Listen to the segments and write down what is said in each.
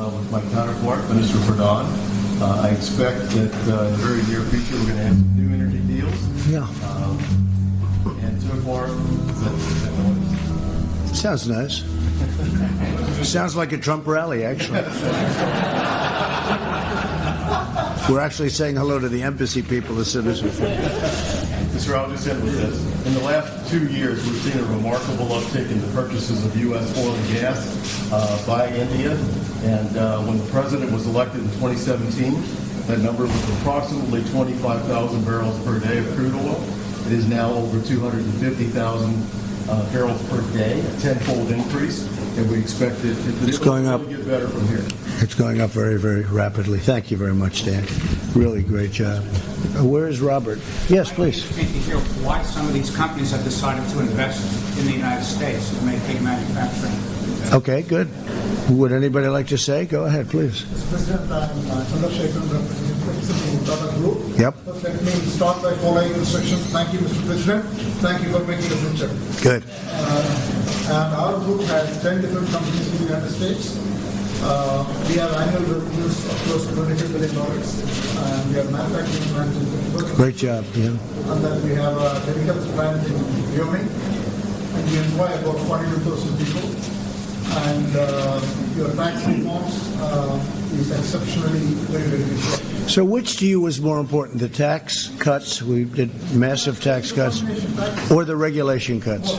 with my counterpart, Minister Pradhan. I expect that in the very near future we're going to have some new energy deals. Yeah. And so far, Sounds nice. Sounds like a Trump rally, actually. We're actually saying hello to the embassy people as soon as we finish. Mr. I'll just end with this. In the last 2 years, we've seen a remarkable uptick in the purchases of U.S. oil and gas by India. And when the president was elected in 2017, that number was approximately 25,000 barrels per day of crude oil. It is now over 250,000 barrels per day, a tenfold increase. And we expect it to get better from here. It's going up very, very rapidly. Thank you very much, Dan. Really great job. Where is Robert? Yes, please. I need to hear why some of these companies have decided to invest in the United States to make big manufacturing. Okay, good. Would anybody like to say? Go ahead, please. Mr. President, I'm Chandrasekhar, representing Tata Group. Yep. Let me start by following instructions. Thank you, Mr. President. Thank you for making a picture. Good. And our group has 10 different companies in the United States. We have annual revenues of close to $22 billion, and we have manufacturing plants in Great job, yeah. And then we have a chemicals plant in Wyoming, and we employ about 42,000 people. And your tax reforms is exceptionally very, very good. So which to you was more important, the tax cuts, we did massive tax cuts, or the regulation cuts?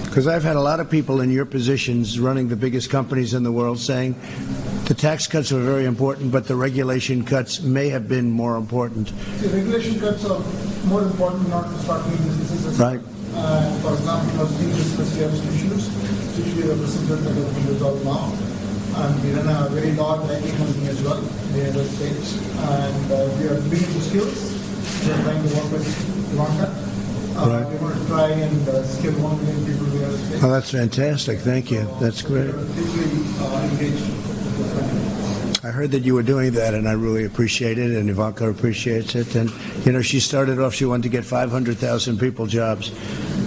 Because I've had a lot of people in your positions running the biggest companies in the world saying the tax cuts were very important, but the regulation cuts may have been more important. The regulation cuts are more important not to start new businesses. Right. For example, as new business, we have some issues which we represented that have been resolved now. And we run a very large IT company as well in the United States. And we are building skills. We are trying to work with Ivanka. Right. We want to try and skill 1 million people in the United States. Oh, that's fantastic. Thank you. That's great. We are deeply engaged. I heard that you were doing that, and I really appreciate it, and Ivanka appreciates it. And, you know, she started off, she wanted to get 500,000 people jobs.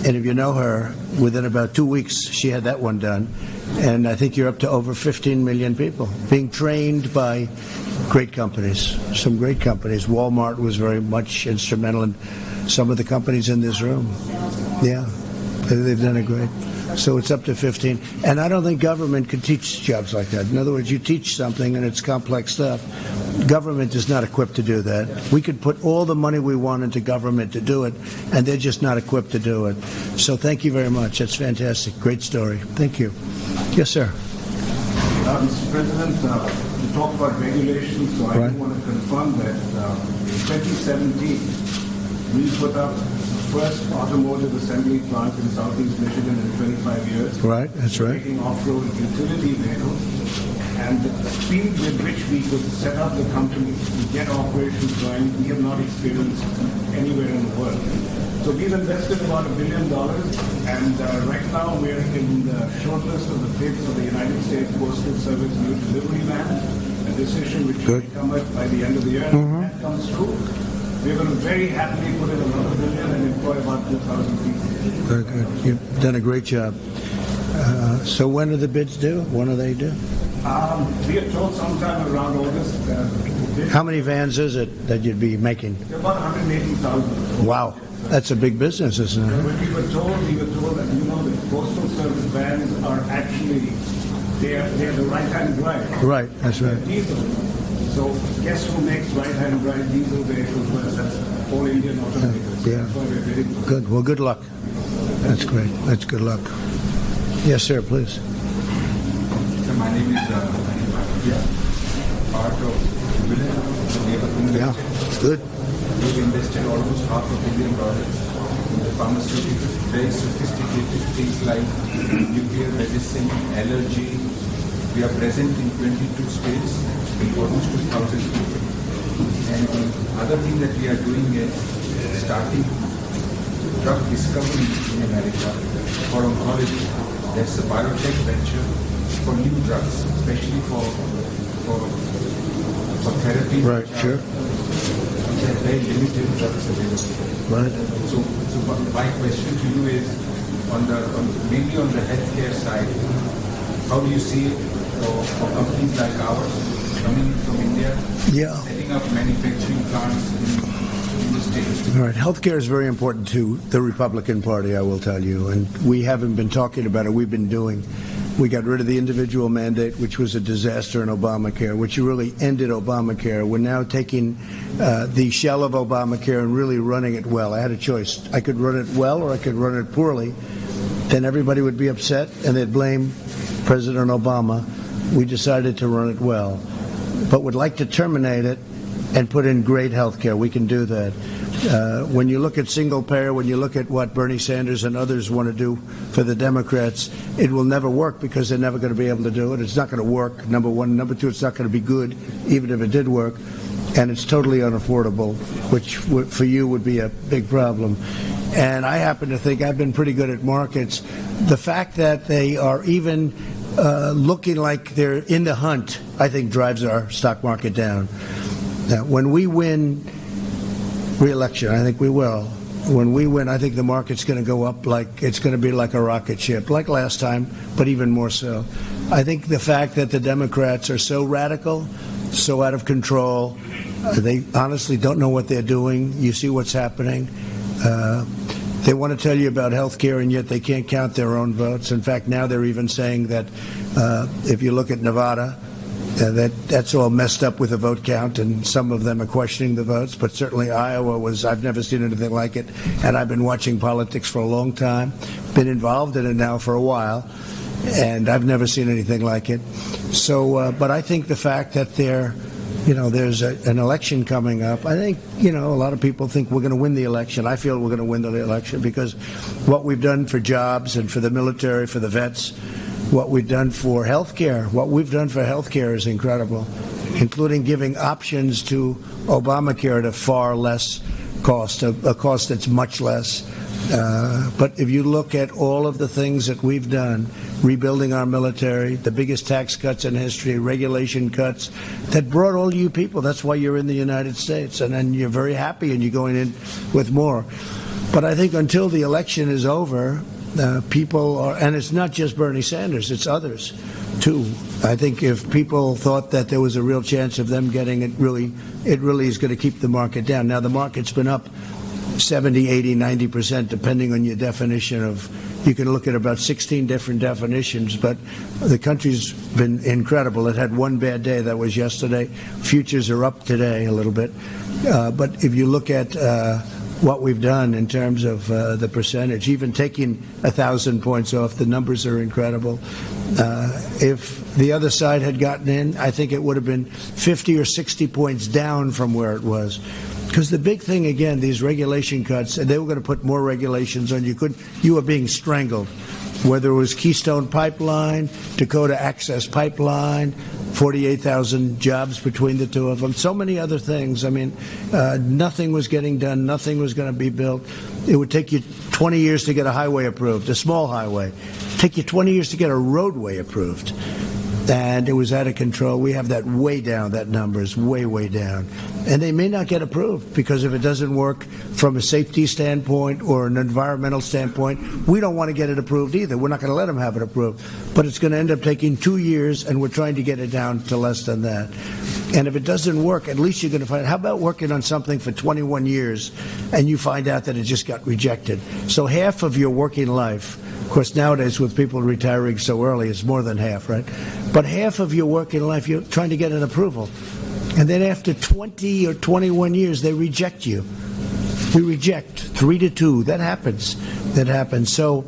And if you know her, within about 2 weeks, she had that one done. And I think you're up to over 15 million people being trained by great companies, some great companies. Walmart was very much instrumental in some of the companies in this room. Yeah, they've done a great. So it's up to 15. And I don't think government could teach jobs like that. In other words, you teach something and it's complex stuff. Government is not equipped to do that. We could put all the money we want into government to do it, and they're just not equipped to do it. So thank you very much. That's fantastic. Great story. Thank you. Yes, sir. Mr. President, you talked about regulations, so I do want to confirm that in 2017, we put up the first automotive assembly plant in Southeast Michigan in 25 years. Right, that's right. Making off-road utility vehicles. And the speed with which we could set up the company, get operations going, we have not experienced anywhere in the world. So we've invested about $1 billion, and right now we're in the shortlist of the bids for the United States Postal Service new delivery van, a decision which will come up by the end of the year. And if that comes through, we're going to very happily put in another $1 billion and employ about 2,000 people. Very good. You've done a great job. So when are the bids due? When are they due? We are told sometime around August. How many vans is it that you'd be making? About 180,000. Wow. That's a big business, isn't it? When we were told that, you know, the Postal Service vans are actually, they're the right-hand drive. Right, that's right. They're diesel. So guess who makes right-hand drive diesel vehicles? Well, that's all Indian automakers. Yeah. That's why we're bidding for it. Good. Well, good luck. That's great. That's good luck. Yes, sir, please. So my name is part of Yeah, it's good. We've invested almost $500 million in the pharmaceutical, very sophisticated things like nuclear medicine, allergy. We are present in 22 states with almost 2,000 people. And the other thing that we are doing is starting drug discovery in America for oncology. There's a biotech venture for new drugs, especially for therapy. Right, sure. There are very limited drugs available. Right. So my question to you is, mainly on the healthcare side, how do you see So for companies like ours, coming from India, Yeah. setting up manufacturing plants in the States. All right. Healthcare is very important to the Republican Party, I will tell you, and we haven't been talking about it. We've been doing. We got rid of the individual mandate, which was a disaster in Obamacare, which really ended Obamacare. We're now taking the shell of Obamacare and really running it well. I had a choice. I could run it well or I could run it poorly. Then everybody would be upset and they'd blame President Obama. We decided to run it well, but would like to terminate it and put in great health care. We can do that. When you look at single payer, when you look at what Bernie Sanders and others want to do for the Democrats, it will never work because they're never going to be able to do it. It's not going to work, number one. Number two, it's not going to be good, even if it did work. And it's totally unaffordable, which for you would be a big problem. And I happen to think I've been pretty good at markets. The fact that they are even looking like they're in the hunt, I think drives our stock market down. Now, when we win re-election, I think we will. When we win, I think the market's going to go up like it's going to be like a rocket ship, like last time, but even more so. I think the fact that the Democrats are so radical, so out of control, they honestly don't know what they're doing. You see what's happening. They want to tell you about health care, and yet they can't count their own votes. In fact, now they're even saying that if you look at Nevada, that's all messed up with the vote count, and some of them are questioning the votes, but certainly Iowa was, I've never seen anything like it, and I've been watching politics for a long time, been involved in it now for a while, and I've never seen anything like it. So, but I think the fact that there's an election coming up, I think, a lot of people think we're going to win the election. I feel we're going to win the election because what we've done for jobs and for the military, for the vets, what we've done for health care. What we've done for health care is incredible, including giving options to Obamacare at a far less cost, a cost that's much less. But if you look at all of the things that we've done, rebuilding our military, the biggest tax cuts in history, regulation cuts, that brought all you people. That's why you're in the United States. And then you're very happy and you're going in with more. But I think until the election is over, people are, and it's not just Bernie Sanders, it's others too. I think if people thought that there was a real chance of them getting it really is going to keep the market down. Now the market's been up 70, 80, 90%, depending on your definition of, you can look at about 16 different definitions, but the country's been incredible. It had one bad day, that was yesterday. Futures are up today a little bit. But if you look at what we've done in terms of the percentage, even taking 1,000 points off, the numbers are incredible. If the other side had gotten in, I think it would have been 50 or 60 points down from where it was. Because the big thing, again, these regulation cuts, they were going to put more regulations on you. You were being strangled. Whether it was Keystone Pipeline, Dakota Access Pipeline, 48,000 jobs between the two of them, so many other things. I mean, nothing was getting done. Nothing was going to be built. It would take you 20 years to get a highway approved, a small highway. It'd take you 20 years to get a roadway approved. And it was out of control. We have that way down. That number is way, way down. And they may not get approved because if it doesn't work from a safety standpoint or an environmental standpoint, we don't want to get it approved either. We're not going to let them have it approved. But it's going to end up taking 2 years, and we're trying to get it down to less than that. And if it doesn't work, at least you're going to find, how about working on something for 21 years and you find out that it just got rejected? So half of your working life, of course, nowadays with people retiring so early, it's more than half, right? But half of your working life, you're trying to get an approval. And then after 20 or 21 years, they reject you. We reject 3-2. That happens. That happens. So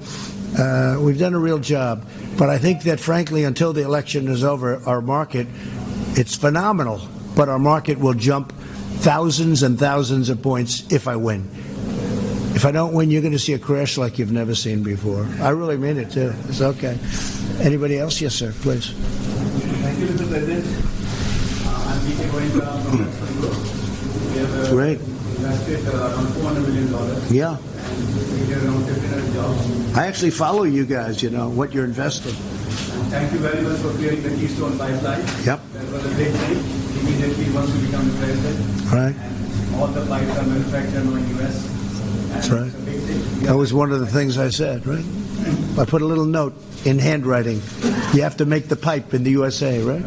we've done a real job. But I think that, frankly, until the election is over, our market, it's phenomenal. But our market will jump thousands and thousands of points if I win. If I don't win, you're going to see a crash like you've never seen before. I really mean it, too. It's okay. Anybody else? Yes, sir, please. Thank you, Mr. President. I'm P.K. Goenka from Western Group. We have Great. invested around $400 million. Yeah. And we have around 1,500 jobs. I actually follow you guys, what you're investing. Thank you very much for clearing the Keystone Pipeline. Yep. That was a big thing. Immediately once you become the president. Right. And all the pipes are manufactured in the U.S. That's right. It's a big thing. That was one of the things I said, right? I put a little note in handwriting. You have to make the pipe in the USA, right?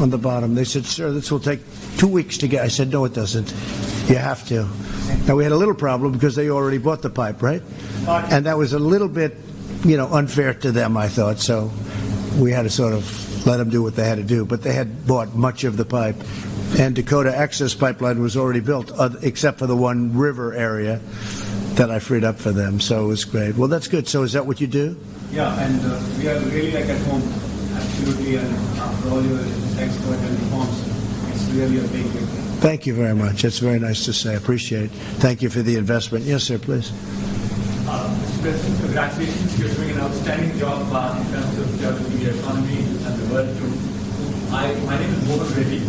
On the bottom. They said, sir, this will take 2 weeks to get. I said, no, it doesn't. You have to. Now, we had a little problem because they already bought the pipe, right? And that was a little bit, unfair to them, I thought. So we had to sort of let them do what they had to do. But they had bought much of the pipe. And Dakota Access Pipeline was already built, except for the one river area that I freed up for them. So it was great. Well, that's good. So is that what you do? Yeah, and we are really like at home, absolutely, and for all your expert and reforms, it's really a big thing. Thank you very much. It's very nice to say. I appreciate it. Thank you for the investment. Yes, sir, please. Mr. President, congratulations. You're doing an outstanding job in terms of developing the economy and the world too. My name is Mohan Reddy.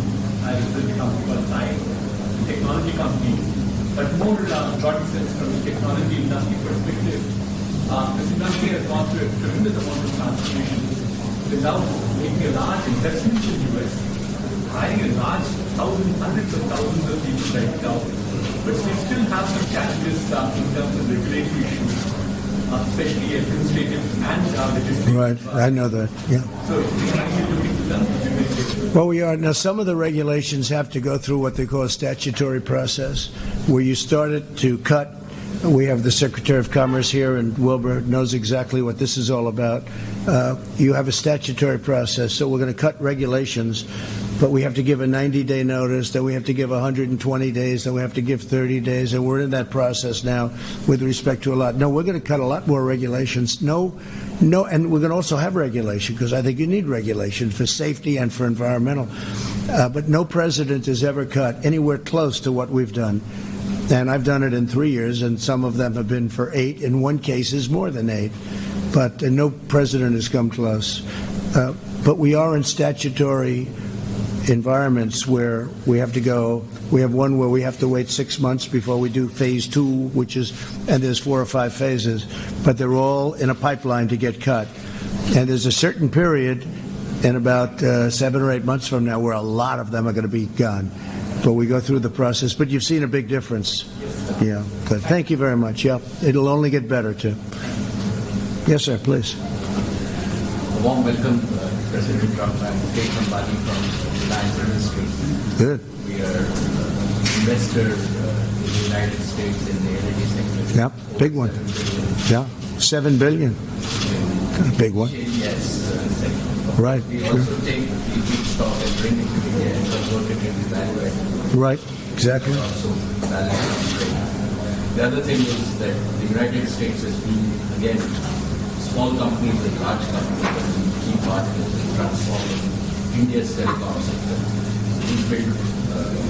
I represent a company called Sai, a technology company, but more broad sense from the technology industry perspective. This industry has gone through a tremendous amount of transformation without making a large investment in the US, hiring a large hundreds of thousands of people right now. But we still have some challenges in terms of regulatory issues, especially administrative and legislative. Right, I know that, yeah. So we're actually looking to them. Well, we are. Now, some of the regulations have to go through what they call a statutory process, where you started to cut. We have the Secretary of Commerce here, and Wilbur knows exactly what this is all about. You have a statutory process, so we're going to cut regulations, but we have to give a 90-day notice, then we have to give 120 days, then we have to give 30 days, and we're in that process now with respect to a lot. No, we're going to cut a lot more regulations. No, and we're going to also have regulation, because I think you need regulation for safety and for environmental. But no president has ever cut anywhere close to what we've done. And I've done it in 3 years, and some of them have been for 8. In one case, is more than 8. But no president has come close. But we are in statutory environments where we have to go. We have one where we have to wait 6 months before we do phase 2, and there's 4 or 5 phases. But they're all in a pipeline to get cut. And there's a certain period in about 7 or 8 months from now where a lot of them are going to be gone. But we go through the process. But you've seen a big difference. Yeah, good. Thank you very much. Yeah, it'll only get better, too. Yes, sir, please. A warm welcome, President Trump. I'm Kate Ambani from Reliance Industries. Good. We are investor in the United States in the energy sector. Yeah, big one. Yeah, $7 billion. Big one. Yes. Right. We Sure. also take the feedstock and bring it to India and convert it into value added. Right. Exactly. Also, the other thing is that the United States has been, again, small companies and large companies have been key partners in transforming India's telecom sector. We built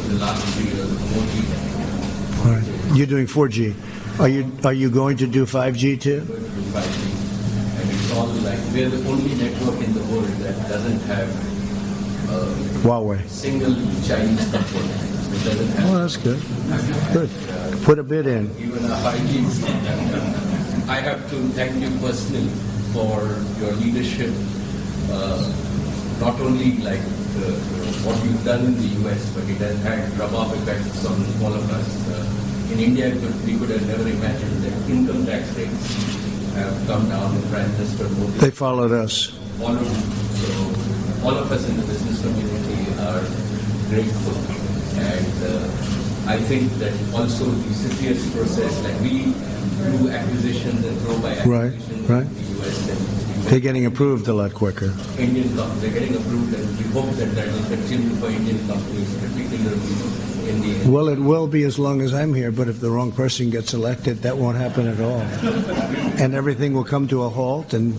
in the last 3 years 4G technology. All right. You're doing 4G. Are you going to do 5G too? We're going to do 5G. And it's all like, we're the only network in the world that doesn't have Huawei. single Chinese component. It doesn't have. Oh, that's good. Good. Put a bid in. Even a 5G. I have to thank you personally for your leadership, not only like what you've done in the US, but it has had rub-off effects on all of us. In India, we could have never imagined that income tax rates have come down. The Prime Minister Modi They followed us. followed. So all of us in the business community are grateful. And I think that also the CFIUS process, like we do acquisitions and grow by acquisitions Right. in the US. And They're getting approved a lot quicker. Indian companies, they're getting approved, and we hope that that will continue for Indian companies, particularly in the. Well, it will be as long as I'm here, but if the wrong person gets elected, that won't happen at all. And everything will come to a halt, and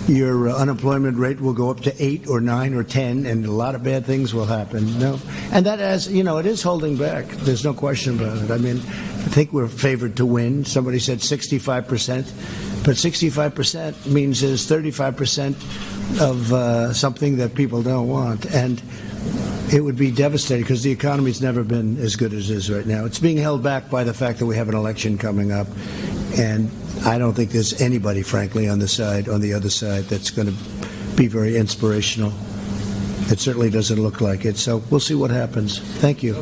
your unemployment rate will go up to 8 or 9 or 10, and a lot of bad things will happen. No, and that, as you know, it is holding back. There's no question about it. I mean, I think we're favored to win. Somebody said 65%, but 65% means there's 35% of something that people don't want, and it would be devastating because the economy's never been as good as it is right now. It's being held back by the fact that we have an election coming up, and I don't think there's anybody, frankly, on the other side, that's going to be very inspirational. It certainly doesn't look like it. So we'll see what happens. Thank you.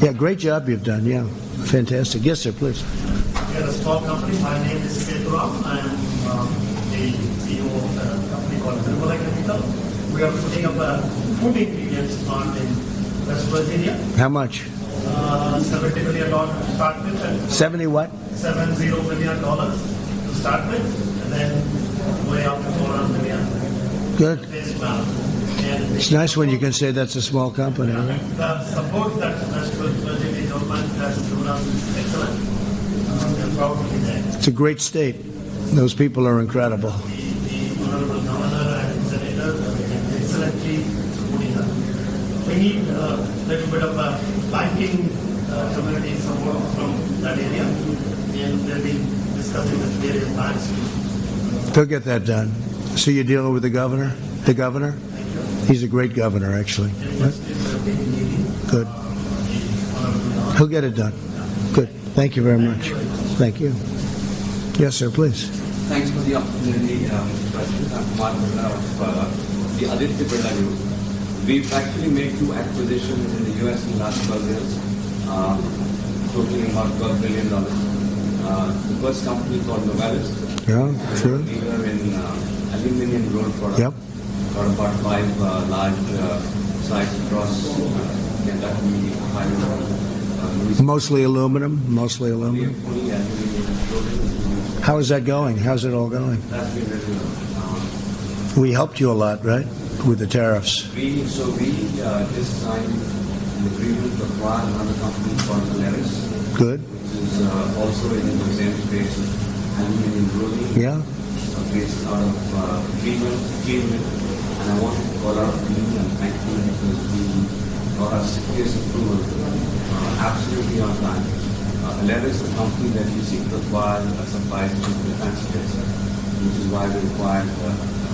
Yeah, great job you've done. Yeah, fantastic. Yes, sir, please. We are a small company. My name is Ketram. I am the CEO of a company called Maalaimalar. We are putting up a food ingredients plant in West Virginia. How much? $70 million to start with. And 70 what? $70 million to start with, and then way up to $400 million. Good. Base plant. And It's nice when you can say that's a small company. Right? the support that West Virginia government has given us is excellent. We're proud to be there. It's a great state. Those people are incredible. The Honorable Governor and Senator have been excellently supporting us. We need a little bit of a banking community support from that area, and they've been discussing with various banks. They'll get that done. So you're dealing with the governor? The governor? He's a great governor, actually. Right? Good. He'll get it done. Good. Thank you very much. Thank you. Yes, sir, please. Thanks for the opportunity, President. I'm Malar of the Aditya Birla Group. We've actually made 2 acquisitions in the US in the last 12 years, totaling about $12 billion. The first company called Novelis, Yeah, sure. leader in aluminum rolled products. Yep. Got about 5 large sites across Kentucky, Ohio, Mostly aluminum, mostly aluminum. only aluminum. How is that going? How's it all going? That's been really good. We helped you a lot, right? With the tariffs. We just signed an agreement to acquire another company called Polaris, Good. which is also in the same space of aluminum rolling, Yeah. based out of Cleveland. And I wanted to call out Cleveland and thank you because we got our CPS approval absolutely on time. Polaris is a company that we seek to acquire supplies to the defense space, which is why we required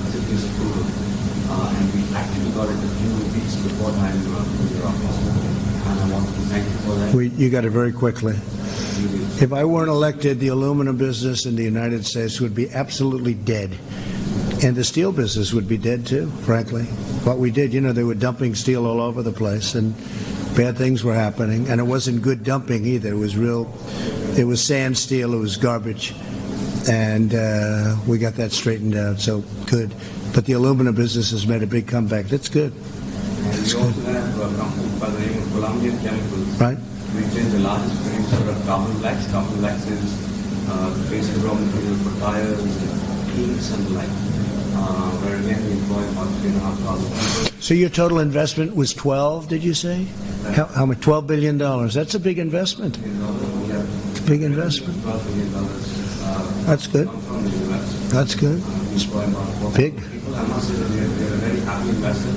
CPS approval. And we actually got it a few weeks before time in your office. And I want to thank you for that. You got it very quickly. If I weren't elected, the aluminum business in the United States would be absolutely dead. And the steel business would be dead too, frankly. What we did, they were dumping steel all over the place and bad things were happening. And it wasn't good dumping either. It was sand steel, it was garbage. And we got that straightened out, so good. But the aluminum business has made a big comeback. That's good. And we also have a company by the name of Colombian Chemicals, Right? which is the largest producer of carbon blacks. Carbon blacks is the basic raw material for tires, inks, and the like. Where again we employ about 3,500 people. So your total investment was 12, did you say? How much? $12 billion. That's a big investment. It's a big investment. $12 billion. That's good. From the US. That's good. We employ about 400 Big. people. I must say that we are a very happy investor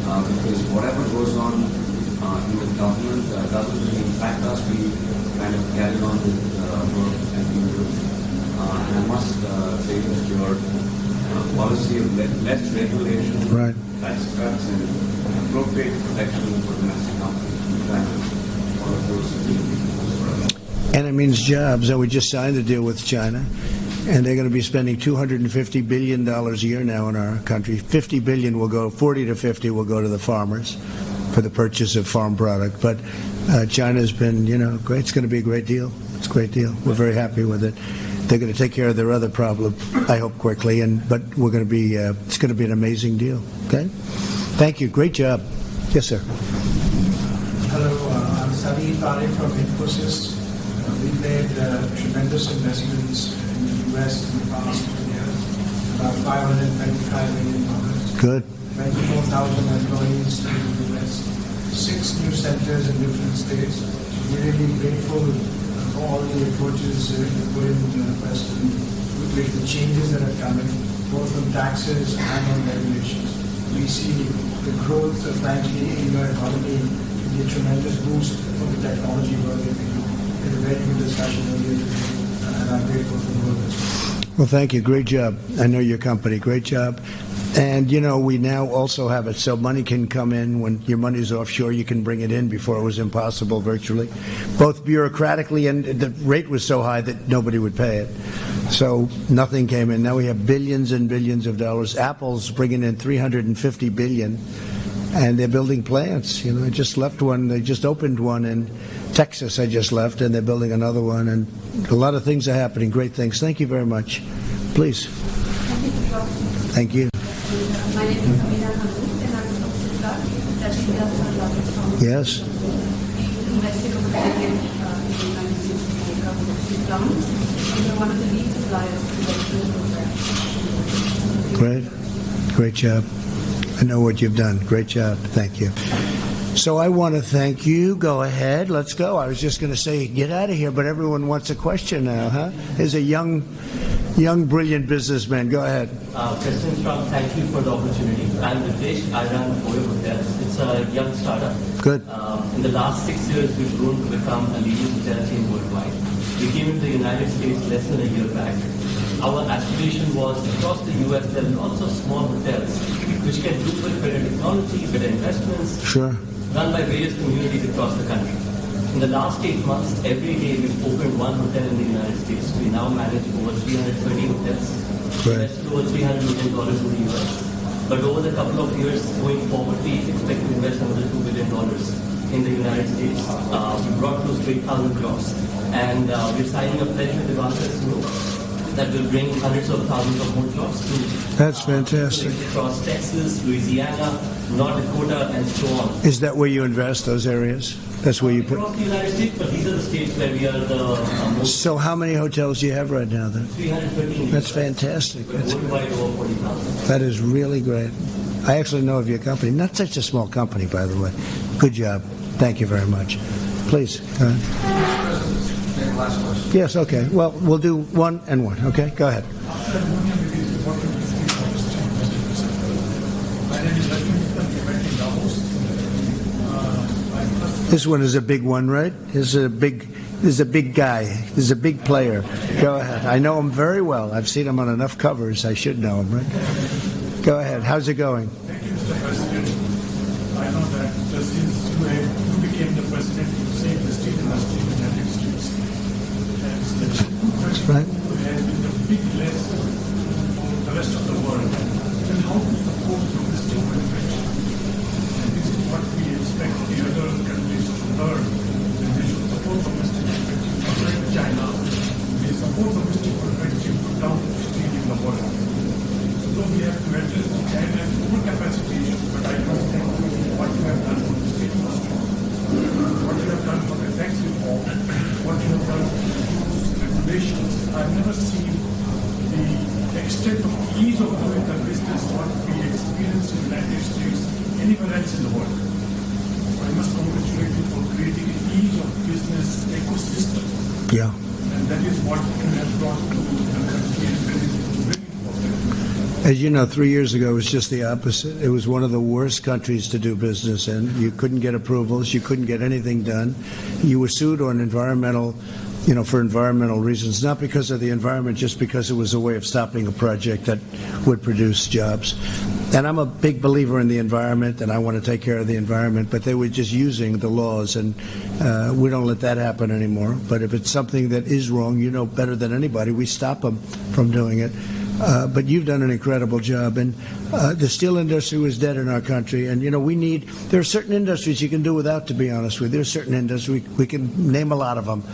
because whatever goes on in the government doesn't really impact us. We kind of carry on with work and we do. And I must say that your policy of less regulation, Right. tax cuts, and appropriate protection for domestic companies, we try to follow those things. And it means jobs. And we just signed a deal with China. And they're going to be spending $250 billion a year now in our country. 40 to 50 will go to the farmers for the purchase of farm product. But China's been, great. It's going to be a great deal. It's a great deal. We're very happy with it. They're going to take care of their other problem, I hope, quickly. But we're going to be, it's going to be an amazing deal. Okay? Thank you. Great job. Yes, sir. Hello, I'm Sari Tare from Infosys. We've made tremendous investments in the U.S. in the past 2 years, about $525 million. Good. 24,000 employees in the U.S., 6 new centers in different states. We're really grateful for all the approaches put in President with the changes that are coming, both on taxes and on regulations. We see the growth, frankly, in your economy to be a tremendous boost for the technology world. We had a very good discussion earlier today, and I'm grateful for the work. Well, thank you. Great job. I know your company. Great job. And, we now also have it so money can come in. When your money's offshore, you can bring it in. Before it was impossible virtually, both bureaucratically, and the rate was so high that nobody would pay it. So nothing came in. Now we have billions and billions of dollars. Apple's bringing in $350 billion, and they're building plants. I just left one. They just opened one in Texas. I just left, and they're building another one. And a lot of things are happening. Great things. Thank you very much. Please. Thank you. My name is Amina Hamid and I'm from Stuttgart, that's India's largest firm. Yes. We invested over the decade in the United States to make up plants, and we're one of the lead suppliers to the vegetable program. Great job. I know what you've done. Great job. Thank you. So I want to thank you. Go ahead. Let's go. I was just going to say, get out of here, but everyone wants a question now, huh? There's a young, brilliant businessman. Go ahead. President Trump, thank you for the opportunity. I'm Ritesh. I run Oyo Hotels. It's a young startup. Good. In the last 6 years, we've grown to become a leading hotel chain worldwide. We came into the United States less than a year back. Our aspiration was across the U.S. there are lots of small hotels which can do with better technology, better investments, Sure. run by various communities across the country. In the last 8 months, every day we've opened one hotel in the United States. We now manage over 330 hotels, invested over $300 million in the U.S. But over the couple of years going forward, we expect to invest another $2 billion in the United States. We brought close to 8,000 jobs. And we're signing a pledge with the that will bring hundreds of thousands of more jobs to That's fantastic. across Texas, Louisiana, North Dakota, and so on. Is that where you invest, those areas? That's where you put... Across the United States, but these are the states where we are the most... So how many hotels do you have right now, then? 313. That's fantastic. We're worldwide over 40,000. That is really great. I actually know of your company. Not such a small company, by the way. Good job. Thank you very much. Please, go ahead. Last question. Yes, okay. Well, we'll do one and one, okay? Go ahead. This one is a big one, right? This is a big guy. This is a big player. Go ahead. I know him very well. I've seen him on enough covers. I should know him, right? Go ahead. How's it going? Thank you, Mr. President. I know that since you became the president, you saved the steel industry in the United States. That's right. Has been the big lesson for the rest of the world. And how to support domestic manufacturing. And this is what we expect the other countries to learn. That they should support domestic manufacturing. Like China, they support domestic manufacturing to down to steel in the world. So we have to address China's overcapacity issue, but I don't think what you have done for the steel industry, what you have done for the tax reform, what you have done for regulations. I've never seen the extent of ease of doing the business what we experience in the United States anywhere else in the world. So I must congratulate you for creating an ease of business ecosystem. Yeah. And that is what you have brought to the country, and that is very important. As you know, 3 years ago, it was just the opposite. It was one of the worst countries to do business in. You couldn't get approvals. You couldn't get anything done. You were sued on for environmental reasons, not because of the environment, just because it was a way of stopping a project that would produce jobs. And I'm a big believer in the environment, and I want to take care of the environment, but they were just using the laws, and we don't let that happen anymore. But if it's something that is wrong, you know better than anybody, we stop them from doing it. But you've done an incredible job, and the steel industry was dead in our country, and there are certain industries you can do without, to be honest with you. There are certain industries, we can name a lot of them,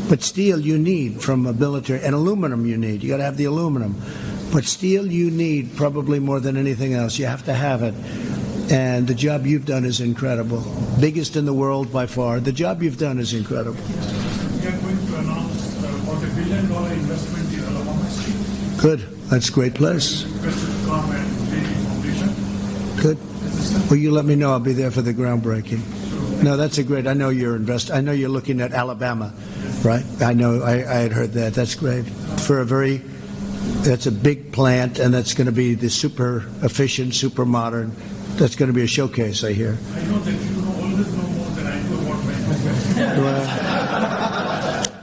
but steel you need from a military, and aluminum you need. You got to have the aluminum, but steel you need probably more than anything else. You have to have it, and the job you've done is incredible. Biggest in the world by far. The job you've done is incredible. We are going to announce about $1 billion investment in Alabama Street. Good. That's a great place. Good. Well, you let me know. I'll be there for the groundbreaking. No, that's a great. I know you're I know you're looking at Alabama, right? I know. I had heard that. That's great. That's a big plant, and that's going to be the super efficient, super modern. That's going to be a showcase, I hear. I know that you always know more than I do about my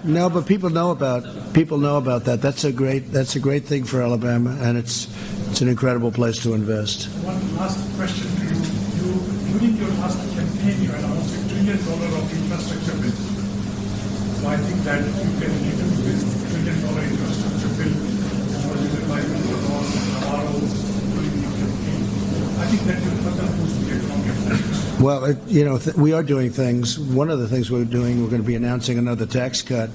No, but people know about that. That's a great thing for Alabama, and it's an incredible place to invest. One last question to you. During your last campaign, you announced $1 trillion of infrastructure bill. So I think that you can use this $1 trillion infrastructure bill for the environmental laws and tomorrow during your campaign. I think that will further boost the economic activity. Well, we are doing things. One of the things we're doing, we're going to be announcing another tax cut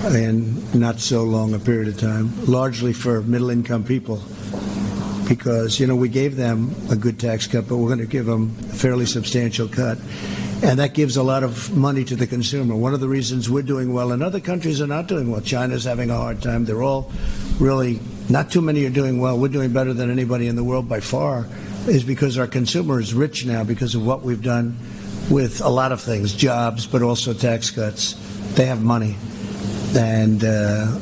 in not so long a period of time, largely for middle-income people, because, we gave them a good tax cut, but we're going to give them a fairly substantial cut. And that gives a lot of money to the consumer. One of the reasons we're doing well and other countries are not doing well, China's having a hard time. They're all really, not too many are doing well. We're doing better than anybody in the world by far, is because our consumer is rich now because of what we've done with a lot of things, jobs, but also tax cuts. They have money, and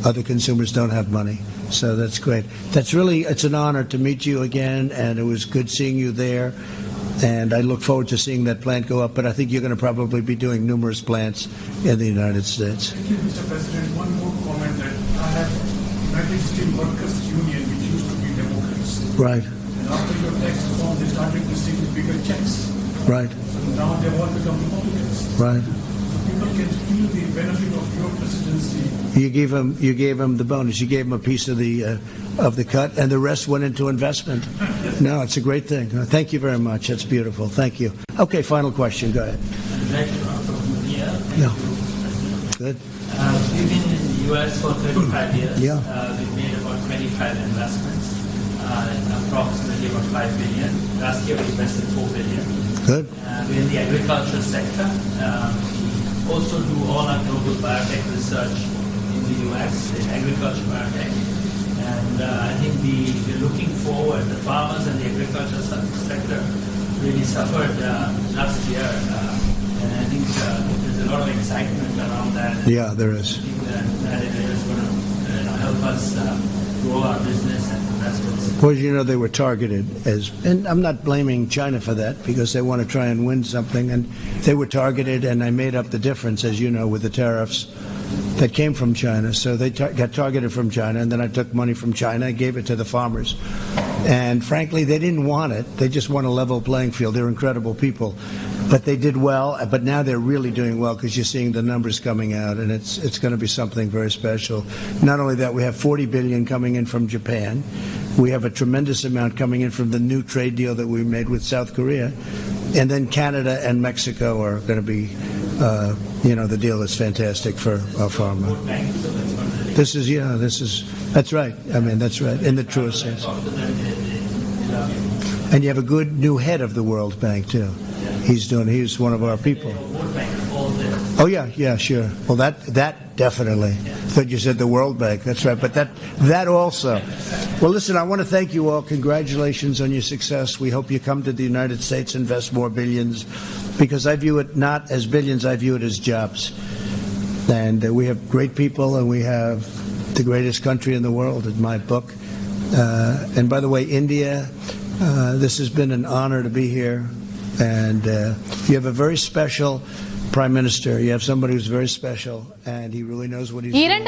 other consumers don't have money. So that's great. It's an honor to meet you again, and it was good seeing you there. And I look forward to seeing that plant go up, but I think you're going to probably be doing numerous plants in the United States. Thank you, Mr. President. One more comment that I have United Steel Workers Union, which used to be Democrats. Right. And after your tax reform, they started receiving bigger checks. Right. So now they've all become Republicans. Right. So people can feel the benefit of your presidency. You gave him the bonus. You gave him a piece of the cut, and the rest went into investment. No, it's a great thing. Thank you very much. That's beautiful. Thank you. Okay, final question. Go ahead. No. Good. We've been in the U.S. for 35 years. Yeah. We've made about 25 investments, approximately about $5 billion. Last year we invested $4 billion. Good. We're in the agriculture sector. We also do all our global biotech research in the U.S., in agriculture biotech. And I think we're looking forward. The farmers and the agriculture sector really suffered last year. And I think there's a lot of excitement around that. Yeah, there is. I think that area is going to help us grow our business and investments. Well, they were targeted and I'm not blaming China for that, because they want to try and win something, and they were targeted, and I made up the difference, as you know, with the tariffs that came from China. So they got targeted from China, and then I took money from China and gave it to the farmers. And frankly, they didn't want it. They just want a level playing field. They're incredible people. But they did well, but now they're really doing well, because you're seeing the numbers coming out, and it's going to be something very special. Not only that, we have $40 billion coming in from Japan. We have a tremendous amount coming in from the new trade deal that we made with South Korea. And then Canada and Mexico are going to be, the deal is fantastic for our farmer. That's right. I mean, that's right, in the truest sense. And you have a good new head of the World Bank, too. He's one of our people. Oh, yeah, sure. Well, that definitely. But you said the World Bank. That's right. But that also. Well, listen, I want to thank you all. Congratulations on your success. We hope you come to the United States, invest more billions, because I view it not as billions, I view it as jobs. And we have great people, and we have the greatest country in the world, in my book. And by the way, India, this has been an honor to be here. And you have a very special Prime Minister. You have somebody who's very special, and he really knows what he's doing.